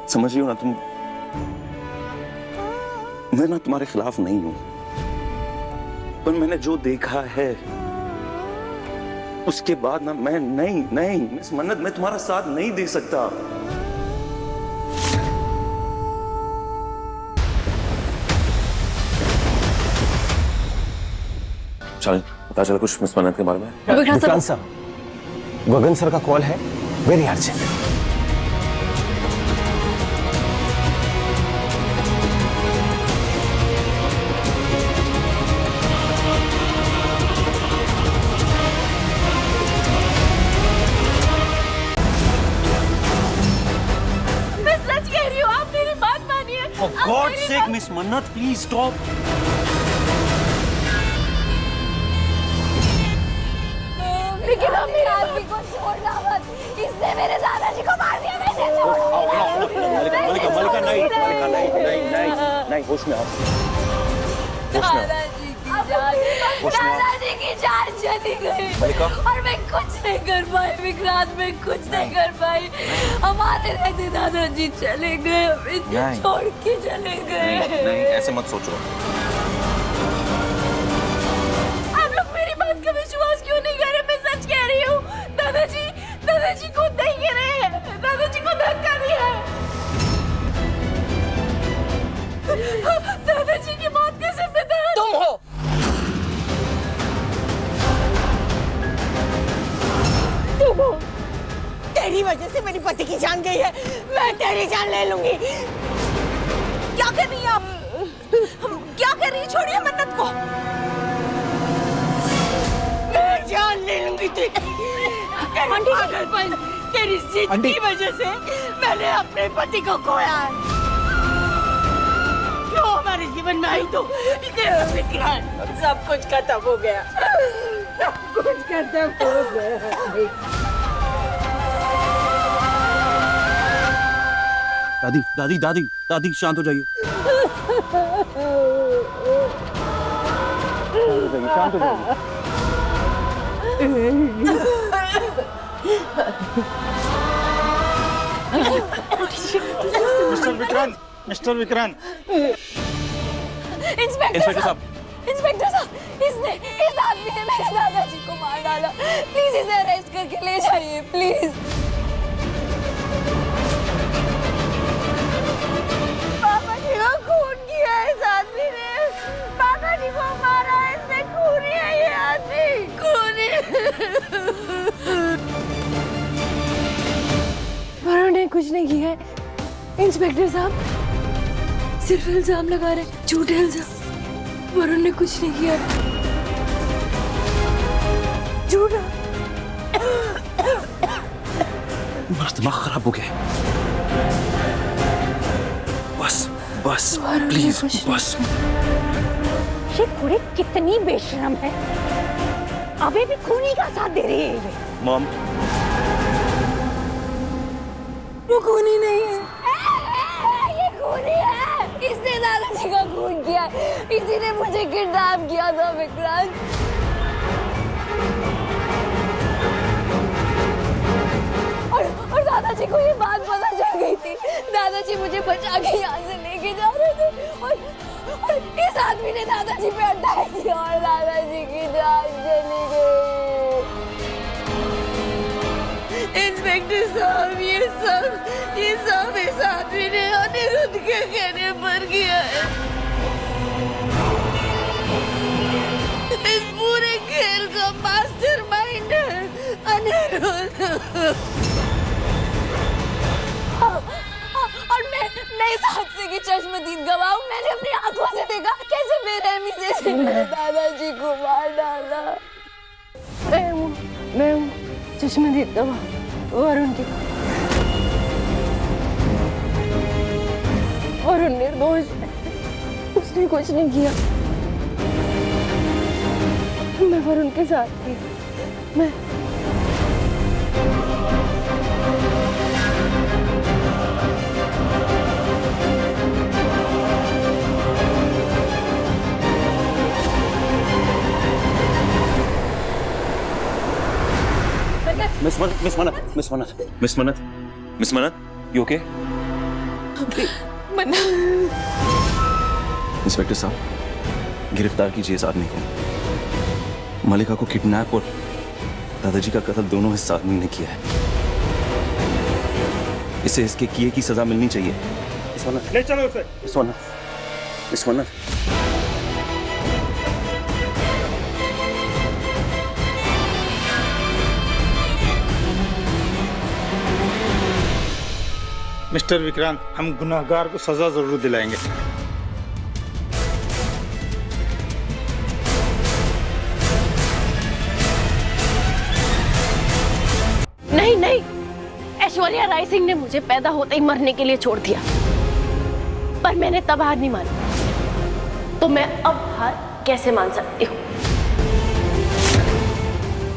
समझ रही हो ना तुम, मैं ना तुम्हारे खिलाफ नहीं हूं, पर मैंने जो देखा है उसके बाद ना मैं नहीं मिस मन्नत, मैं तुम्हारा साथ नहीं दे सकता। चल पता चला कुछ मिस मन्नत के बारे में। विक्रांत सर, गगन सर का कॉल है, वेरी अर्जेंट। मैं सच कह रही हूँ, आप मेरी बात मानिए। For God's sake, Miss Mannat, please stop. लेकिन अब मेरे आदमी को छोड़ना मत, इसने मेरे दादाजी को मार दिया। मलिका नहीं, होश में आओ। दादाजी की जान चली गई और मैं कुछ नहीं कर पाई विक्रांत, मैं कुछ नहीं कर पाई। हमारे रहते दादाजी चले गए, हमें छोड़ के चले गए। नहीं ऐसे मत सोचो। आप लोग मेरी बात का विश्वास क्यों नहीं कर रहे? मैं सच कह रही हूँ, दादाजी को नहीं गिरे हैं, दादाजी को धक्का दिया है। दादाजी की मौत का जिम्मेदार तुम हो। तेरी वजह से मेरी पति की जान गई है, मैं तेरी जान ले लूंगी। क्या कर रही हैं आप? क्या कर रही हैं? छोड़िए मन्नत को। मैं जान ले लूंगी तेरी। पागलपन, तेरी जिद की वजह से मैंने अपने पति को खोया है। क्यों हमारे जीवन में आई तो विक्रांत, सब कुछ खत्म हो गया, सब कुछ खत्म हो गया। दादी शांत हो जाइए। शांत हो जाइए। मिस्टर विक्रांत। इंस्पेक्टर साहब, इस आदमी ने मेरे दादाजी को मार डाला। प्लीज इसे अरेस्ट करके ले जाइए, प्लीज। पापा जी को खून किया है इस आदमी ने, पापा जी को मारा है इसने, खूनी है ये आदमी, खूनी। वरुण ने कुछ नहीं किया है इंस्पेक्टर साहब, सिर्फ इल्जाम लगा रहे, झूठे इल्जाम। वरुण ने कुछ नहीं किया, झूठा। दिमाग खराब हो गया। बस प्लीज बस। ये कुड़ी कितनी बेशरम है, अभी भी खूनी का साथ दे रही है ये। मॉम, वो खूनी नहीं है, ये खूनी है। इसने दादाजी का खून किया, इसी ने मुझे किडनैप किया था विक्रांत। और दादाजी को ये बात पता चल गई थी, दादाजी मुझे बचा के यहाँ से लेके जा रहे थे और इस आदमी ने दादाजी पे अटैक किया और दादाजी की जान चली गई। इंस्पेक्टर साहब, ये सब इस आदमी ने अनिरुद्ध के कहने पर किया है। इस पूरे खेल का मास्टरमाइंड है अनिरुद्ध। और मैं इस हादसे की चश्मदीद गवाह हूं। मैंने अपनी आंखों से देखा कैसे बेरहमी से मेरे दादाजी को मार डाला। मैं हूं चश्मदीद गवाह वरुण की। वरुण निर्दोष है, उसने कुछ नहीं किया। मैं वरुण के साथ थी। मैं मिस मन्नत, you okay? इंस्पेक्टर साहब, गिरफ्तार कीजिए इस आदमी को। मलिका को किडनैप और दादाजी का कत्ल दोनों इस आदमी ने किया है। इसे इसके किए की सजा मिलनी चाहिए। ले चलो उसे। विश्वनाथ, मिस्टर विक्रांत, हम गुनाहगार को सजा जरूर दिलाएंगे। नहीं नहीं, ऐश्वर्या राय सिंह ने मुझे पैदा होते ही मरने के लिए छोड़ दिया, पर मैंने तब हार नहीं मानी, तो मैं अब हार कैसे मान सकती हूँ?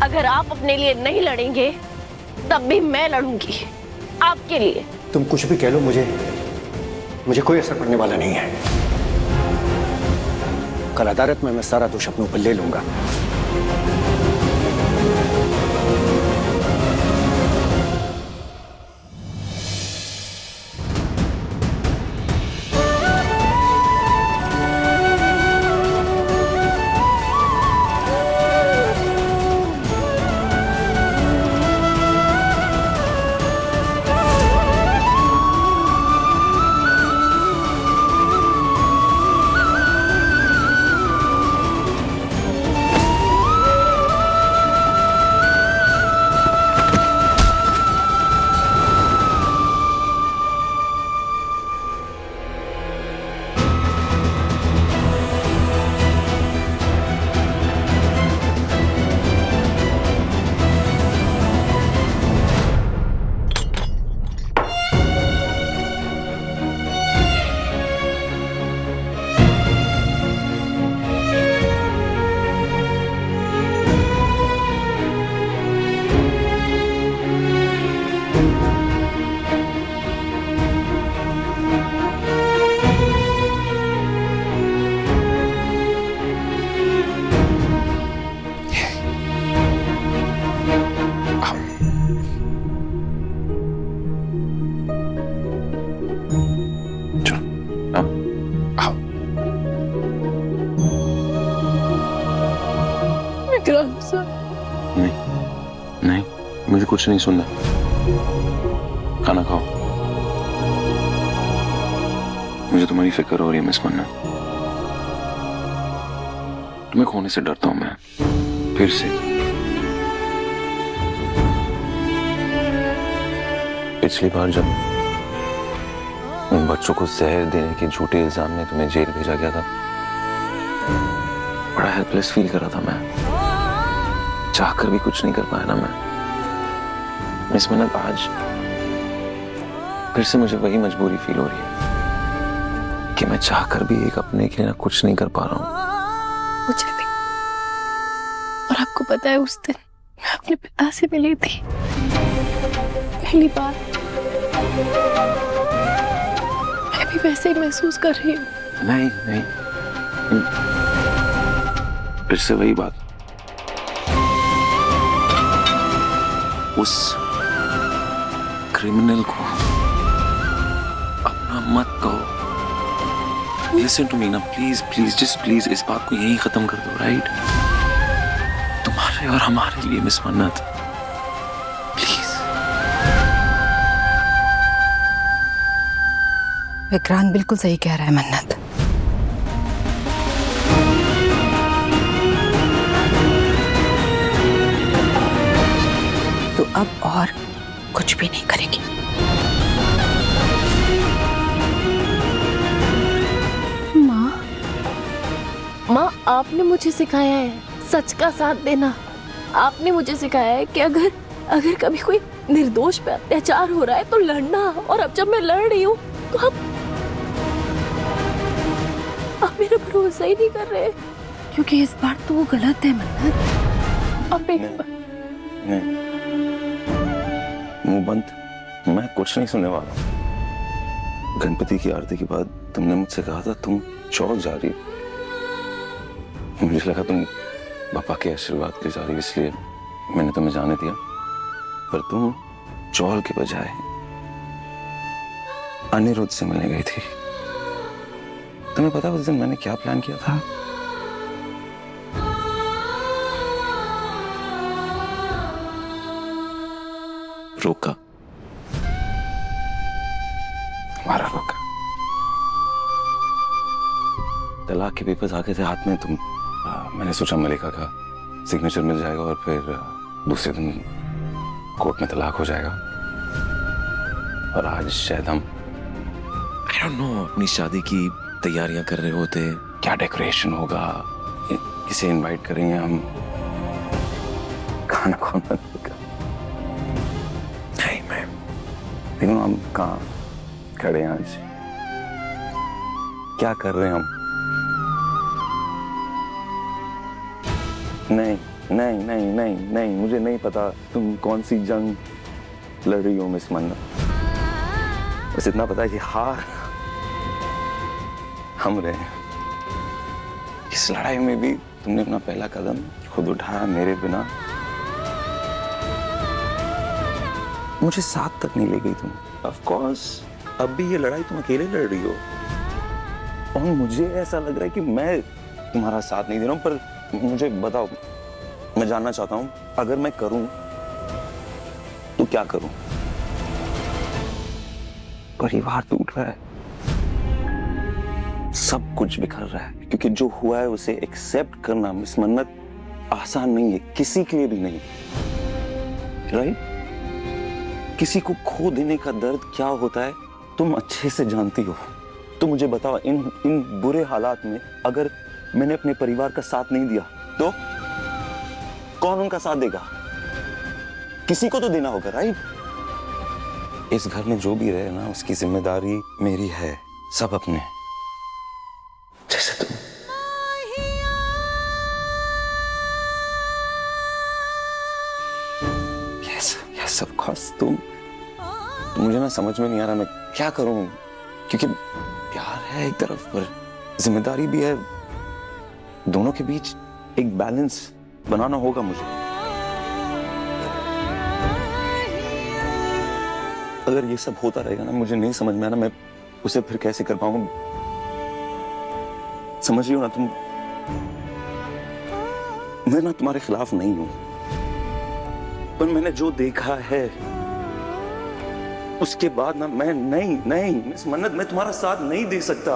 अगर आप अपने लिए नहीं लड़ेंगे तब भी मैं लड़ूंगी आपके लिए। तुम कुछ भी कह लो, मुझे कोई असर पड़ने वाला नहीं है। कल अदालत में मैं सारा दोष अपने ऊपर ले लूंगा। नहीं, मुझे कुछ नहीं सुनना। खाना खाओ। मुझे तुम्हारी फिक्र हो रही है मिस मन्नत। तुम्हें खोने से डरता हूं मैं, फिर से। पिछली बार जब उन बच्चों को जहर देने के झूठे इल्जाम में तुम्हें जेल भेजा गया था, बड़ा हेल्पलेस फील कर रहा था मैं। चाहकर भी कुछ नहीं कर पाया ना मैं। मिस मन्नत, आज फिर से मुझे वही मजबूरी फील हो रही है कि मैं चाहकर भी एक अपने के लिए ना कुछ नहीं कर पा रहा हूँ। मुझे भी। और आपको पता है, उस दिन मैं अपने पिता से मिली थी पहली बार। मैं भी वैसे ही महसूस कर रही हूँ। नहीं, फिर से वही बात। उस क्रिमिनल को अपना मत कहो। लिसन टू मी ना, प्लीज, जस्ट प्लीज, इस बात को यहीं खत्म कर दो, राइट? तुम्हारे और हमारे लिए मिस मन्नत, प्लीज। विक्रांत बिल्कुल सही कह रहा है मन्नत। तो अब और कुछ भी नहीं करेगी। माँ, आपने मुझे सिखाया है सच का साथ देना। आपने मुझे सिखाया है कि अगर कभी कोई निर्दोष पे अत्याचार हो रहा है तो लड़ना। और अब जब मैं लड़ रही हूँ तो आप मेरा भरोसा ही नहीं कर रहे। क्योंकि इस बार तो वो गलत है मन्नत। अब नहीं, मुंह बंद। मैं कुछ नहीं सुनने वाला। गणपति की आरती के बाद तुमने मुझसे कहा था तुम चौक जा रही। मुझे लगा तुम पापा के आशीर्वाद के लिए जा रही, इसलिए मैंने तुम्हें जाने दिया। पर तुम चौल के बजाय अनिरुद्ध से मिलने गई थी। तुम्हें पता उस दिन मैंने क्या प्लान किया था? रोका, हमारा रोका। तलाक के पेपर्स आ गए थे हाथ में। मैंने सोचा मलिका का सिग्नेचर मिल जाएगा और फिर दूसरे दिन कोर्ट में तलाक हो जाएगा। और आज शायद हम आई डोंट नो अपनी शादी की तैयारियां कर रहे होते। क्या डेकोरेशन होगा, किसे इनवाइट करेंगे हम, खाना कौन बनाएगा। नहीं मैं देखो हम कहाँ खड़े हैं आज, क्या कर रहे हैं हम। नहीं नहीं नहीं नहीं नहीं, मुझे नहीं पता तुम कौन सी जंग लड़ रही हो मिस मन्नत। बस इतना पता है कि हार हम रहे हैं। इस लड़ाई में भी तुमने अपना पहला कदम खुद उठाया मेरे बिना। मुझे साथ तक नहीं ले गई तुम। ऑफ कोर्स अब भी ये लड़ाई तुम अकेले लड़ रही हो और मुझे ऐसा लग रहा है कि मैं तुम्हारा साथ नहीं दे रहा हूं। पर मुझे बताओ, मैं जानना चाहता हूं, अगर मैं करूं तो क्या करूं? परिवार टूट रहा है, सब कुछ बिखर रहा है, क्योंकि जो हुआ है उसे एक्सेप्ट करना मिस मन्नत आसान नहीं है, किसी के लिए भी नहीं। राइट? किसी को खो देने का दर्द क्या होता है तुम अच्छे से जानती हो। तो मुझे बताओ, इन बुरे हालात में अगर मैंने अपने परिवार का साथ नहीं दिया तो कौन उनका साथ देगा? किसी को तो देना होगा, राइट? इस घर में जो भी रहे ना, उसकी जिम्मेदारी मेरी है, सब अपने जैसे तुम। यस ऑफ कोर्स तुम। मुझे ना समझ में नहीं आ रहा मैं क्या करूं, क्योंकि प्यार है एक तरफ पर जिम्मेदारी भी है। दोनों के बीच एक बैलेंस बनाना होगा मुझे। अगर ये सब होता रहेगा ना, मुझे नहीं समझ में आ रहा मैं उसे फिर कैसे कर पाऊंगा। समझ रही हो ना तुम? मैं ना तुम्हारे खिलाफ नहीं हूं, पर मैंने जो देखा है उसके बाद ना मैं नहीं मिस मन्नत, मैं तुम्हारा साथ नहीं दे सकता।